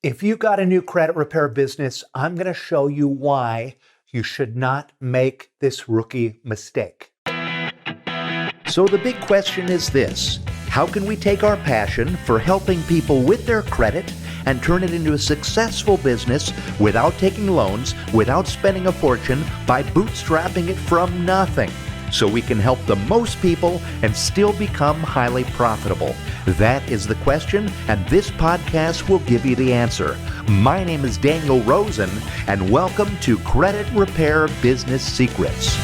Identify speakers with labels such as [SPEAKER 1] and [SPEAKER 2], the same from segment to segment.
[SPEAKER 1] If you got a new credit repair business, I'm going to show you why you should not make this rookie mistake. So the big question is this: how can we take our passion for helping people with their credit and turn it into a successful business without taking loans, without spending a fortune, by bootstrapping it from nothing, so we can help the most people and still become highly profitable? That is the question, and this podcast will give you the answer. My name is Daniel Rosen, and welcome to Credit Repair Business Secrets.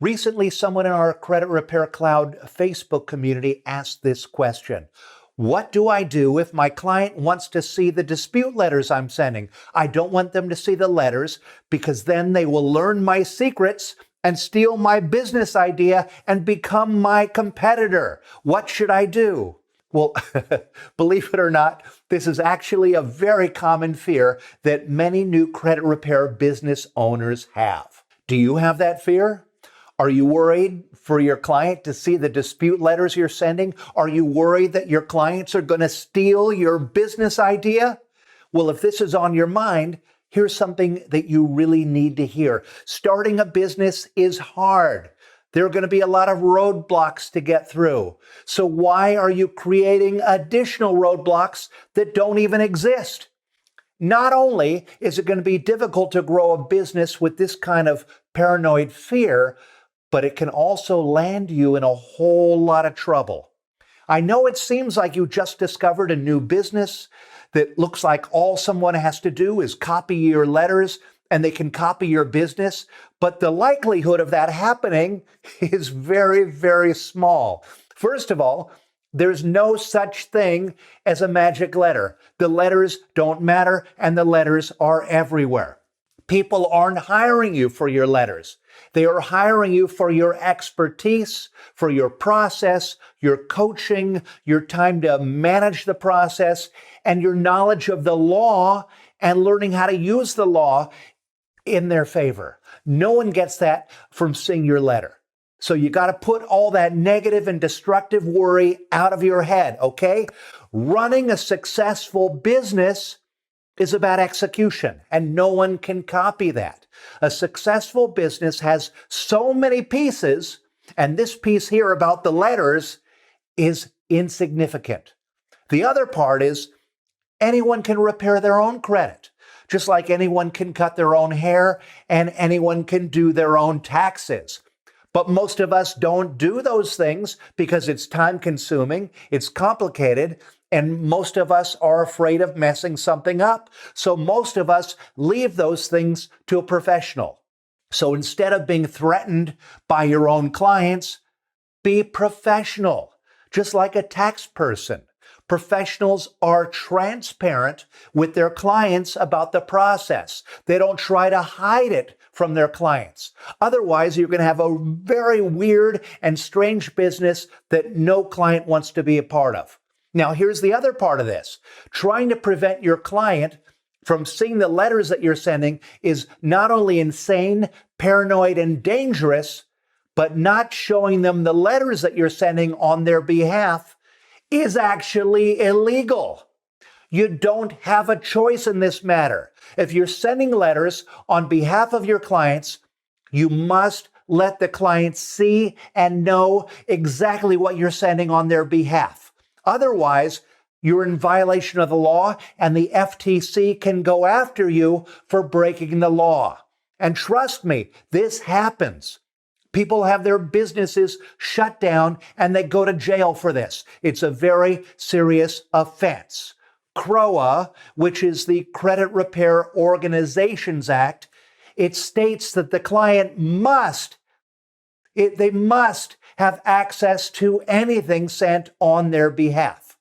[SPEAKER 1] Recently, someone in our Credit Repair Cloud Facebook community asked this question: what do I do if my client wants to see the dispute letters I'm sending? I don't want them to see the letters because then they will learn my secrets and steal my business idea and become my competitor. What should I do? Well, believe it or not, this is actually a very common fear that many new credit repair business owners have. Do you have that fear? Are you worried for your client to see the dispute letters you're sending? Are you worried that your clients are going to steal your business idea? Well, if this is on your mind, here's something that you really need to hear. Starting a business is hard. There are going to be a lot of roadblocks to get through. So why are you creating additional roadblocks that don't even exist? Not only is it going to be difficult to grow a business with this kind of paranoid fear, but it can also land you in a whole lot of trouble. I know it seems like you just discovered a new business that looks like all someone has to do is copy your letters and they can copy your business, but the likelihood of that happening is very, very small. First of all, there's no such thing as a magic letter. The letters don't matter, and the letters are everywhere. People aren't hiring you for your letters. They are hiring you for your expertise, for your process, your coaching, your time to manage the process, and your knowledge of the law and learning how to use the law in their favor. No one gets that from seeing your letter. So you got to put all that negative and destructive worry out of your head, okay? Running a successful business is about execution, and no one can copy that. A successful business has so many pieces, and this piece here about the letters is insignificant. The other part is anyone can repair their own credit, just like anyone can cut their own hair and anyone can do their own taxes. But most of us don't do those things because it's time-consuming, it's complicated, and most of us are afraid of messing something up. So most of us leave those things to a professional. So instead of being threatened by your own clients, be professional, just like a tax person. Professionals are transparent with their clients about the process. They don't try to hide it from their clients. Otherwise, you're going to have a very weird and strange business that no client wants to be a part of. Now, here's the other part of this. Trying to prevent your client from seeing the letters that you're sending is not only insane, paranoid, and dangerous, but not showing them the letters that you're sending on their behalf is actually illegal. You don't have a choice in this matter. If you're sending letters on behalf of your clients, you must let the client see and know exactly what you're sending on their behalf. Otherwise, you're in violation of the law, and the FTC can go after you for breaking the law. And trust me, this happens. People have their businesses shut down and they go to jail for this. It's a very serious offense. CROA, which is the Credit Repair Organizations Act, it states that the client must have access to anything sent on their behalf.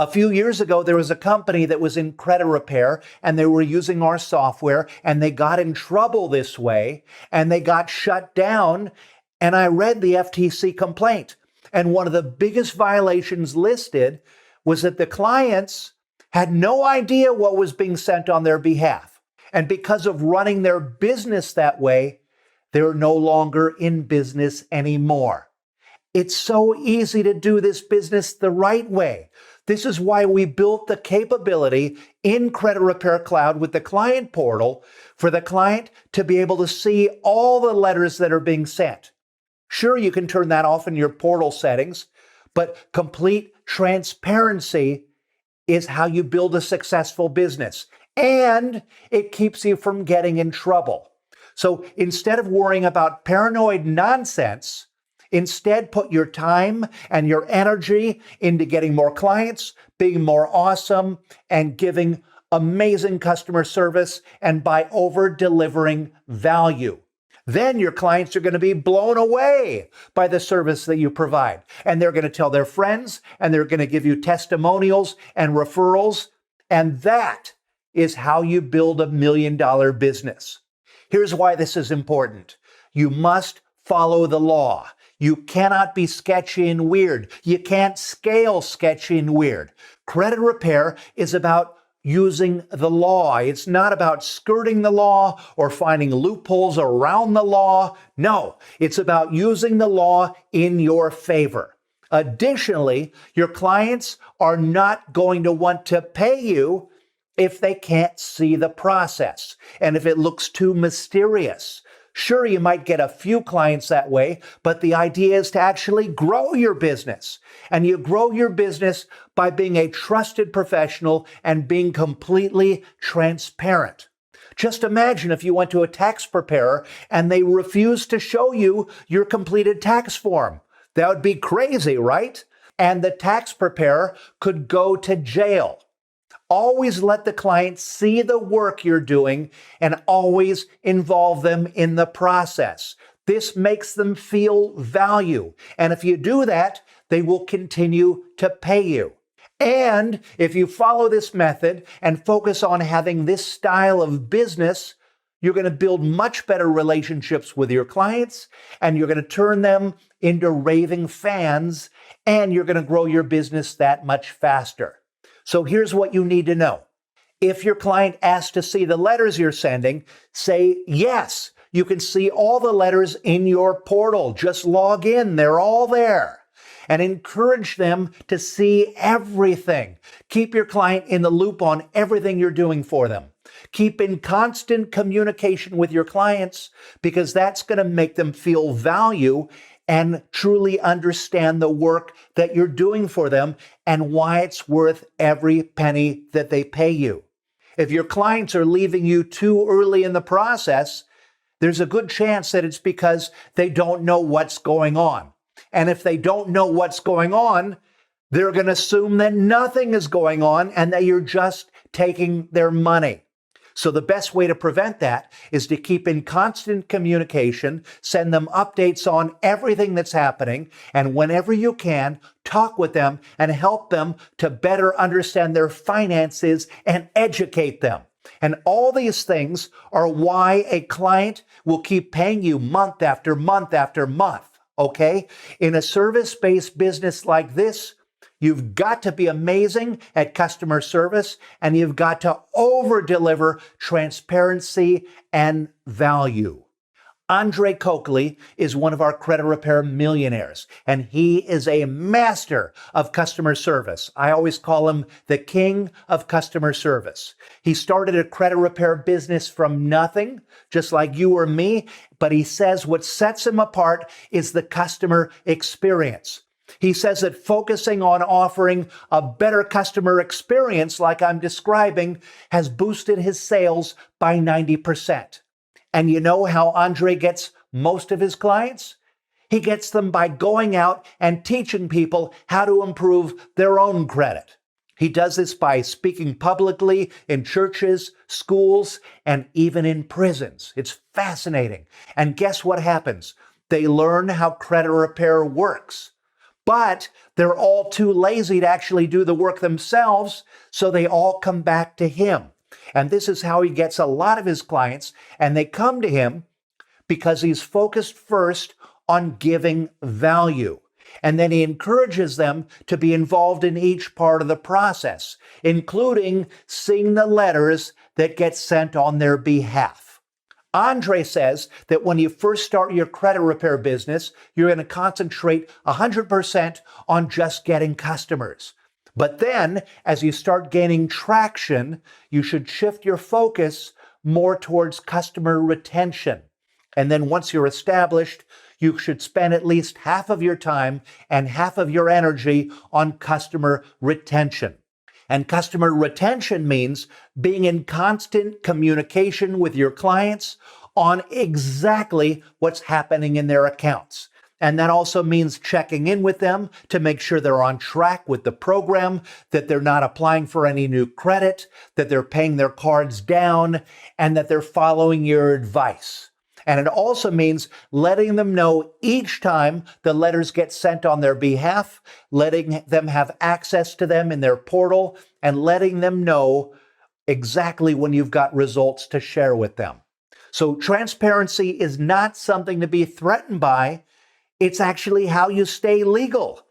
[SPEAKER 1] A few years ago, there was a company that was in credit repair and they were using our software and they got in trouble this way and they got shut down. And I read the FTC complaint. And one of the biggest violations listed was that the clients had no idea what was being sent on their behalf. And because of running their business that way, they're no longer in business anymore. It's so easy to do this business the right way. This is why we built the capability in Credit Repair Cloud with the client portal for the client to be able to see all the letters that are being sent. Sure, you can turn that off in your portal settings, but complete transparency is how you build a successful business. And it keeps you from getting in trouble. So instead of worrying about paranoid nonsense, instead put your time and your energy into getting more clients, being more awesome, and giving amazing customer service, and by over-delivering value. Then your clients are going to be blown away by the service that you provide. And they're going to tell their friends, and they're going to give you testimonials and referrals. And that is how you build $1 million business. Here's why this is important. You must follow the law. You cannot be sketchy and weird. You can't scale sketchy and weird. Credit repair is about using the law. It's not about skirting the law or finding loopholes around the law. No, it's about using the law in your favor. Additionally, your clients are not going to want to pay you if they can't see the process and if it looks too mysterious. Sure, you might get a few clients that way, but the idea is to actually grow your business. And you grow your business by being a trusted professional and being completely transparent. Just imagine if you went to a tax preparer and they refused to show you your completed tax form. That would be crazy, right? And the tax preparer could go to jail. Always let the client see the work you're doing and always involve them in the process. This makes them feel value. And if you do that, they will continue to pay you. And if you follow this method and focus on having this style of business, you're going to build much better relationships with your clients, and you're going to turn them into raving fans, and you're going to grow your business that much faster. So here's what you need to know. If your client asks to see the letters you're sending, say yes. You can see all the letters in your portal. Just log in. They're all there. And encourage them to see everything. Keep your client in the loop on everything you're doing for them. Keep in constant communication with your clients because that's going to make them feel value and truly understand the work that you're doing for them and why it's worth every penny that they pay you. If your clients are leaving you too early in the process, there's a good chance that it's because they don't know what's going on. And if they don't know what's going on, they're going to assume that nothing is going on and that you're just taking their money. So the best way to prevent that is to keep in constant communication, send them updates on everything that's happening, and whenever you can, talk with them and help them to better understand their finances and educate them. And all these things are why a client will keep paying you month after month after month, okay? In a service-based business like this, you've got to be amazing at customer service, and you've got to over-deliver transparency and value. Andre Coakley is one of our credit repair millionaires, and he is a master of customer service. I always call him the king of customer service. He started a credit repair business from nothing, just like you or me, but he says what sets him apart is the customer experience. He says that focusing on offering a better customer experience, like I'm describing, has boosted his sales by 90%. And you know how Andre gets most of his clients? He gets them by going out and teaching people how to improve their own credit. He does this by speaking publicly in churches, schools, and even in prisons. It's fascinating. And guess what happens? They learn how credit repair works. But they're all too lazy to actually do the work themselves, so they all come back to him. And this is how he gets a lot of his clients, and they come to him because he's focused first on giving value. And then he encourages them to be involved in each part of the process, including seeing the letters that get sent on their behalf. Andre says that when you first start your credit repair business, you're going to concentrate 100% on just getting customers. But then, as you start gaining traction, you should shift your focus more towards customer retention. And then once you're established, you should spend at least half of your time and half of your energy on customer retention. And customer retention means being in constant communication with your clients on exactly what's happening in their accounts. And that also means checking in with them to make sure they're on track with the program, that they're not applying for any new credit, that they're paying their cards down, and that they're following your advice. And it also means letting them know each time the letters get sent on their behalf, letting them have access to them in their portal, and letting them know exactly when you've got results to share with them. So transparency is not something to be threatened by. It's actually how you stay legal.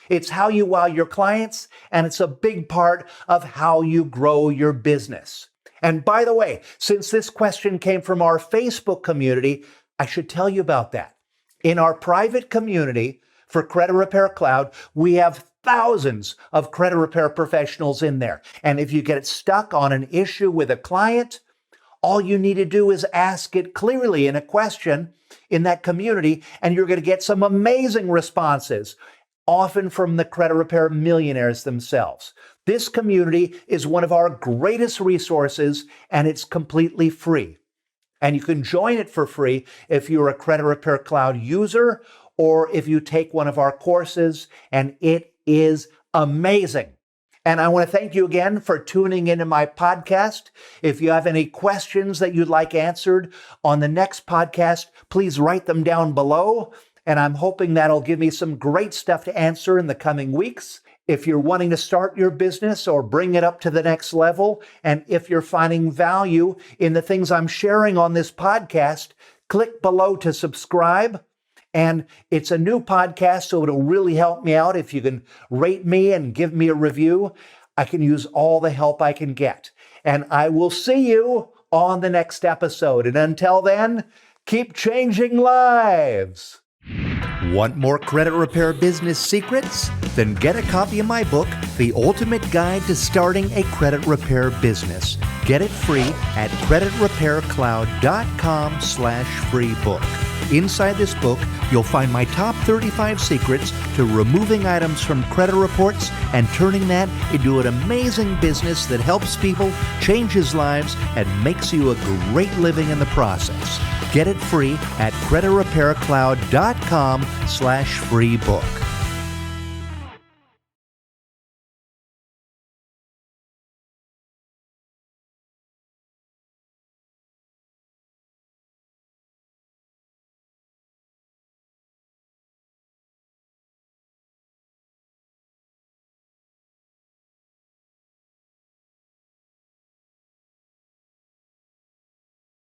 [SPEAKER 1] It's how you wow your clients, and it's a big part of how you grow your business. And by the way, since this question came from our Facebook community, I should tell you about that. In our private community for Credit Repair Cloud, we have thousands of credit repair professionals in there. And if you get stuck on an issue with a client, all you need to do is ask it clearly in a question in that community, and you're going to get some amazing responses, often from the credit repair millionaires themselves. This community is one of our greatest resources, and it's completely free. And you can join it for free if you're a Credit Repair Cloud user or if you take one of our courses, and it is amazing. And I want to thank you again for tuning into my podcast. If you have any questions that you'd like answered on the next podcast, please write them down below. And I'm hoping that'll give me some great stuff to answer in the coming weeks. If you're wanting to start your business or bring it up to the next level, and if you're finding value in the things I'm sharing on this podcast, click below to subscribe. And it's a new podcast, so it'll really help me out if you can rate me and give me a review. I can use all the help I can get. And I will see you on the next episode. And until then, keep changing lives. Want more credit repair business secrets? Then get a copy of my book, The Ultimate Guide to Starting a Credit Repair Business. Get it free at creditrepaircloud.com/free book. Inside this book, you'll find my top 35 secrets to removing items from credit reports and turning that into an amazing business that helps people, changes lives, and makes you a great living in the process. Get it free at creditrepaircloud.com/free book.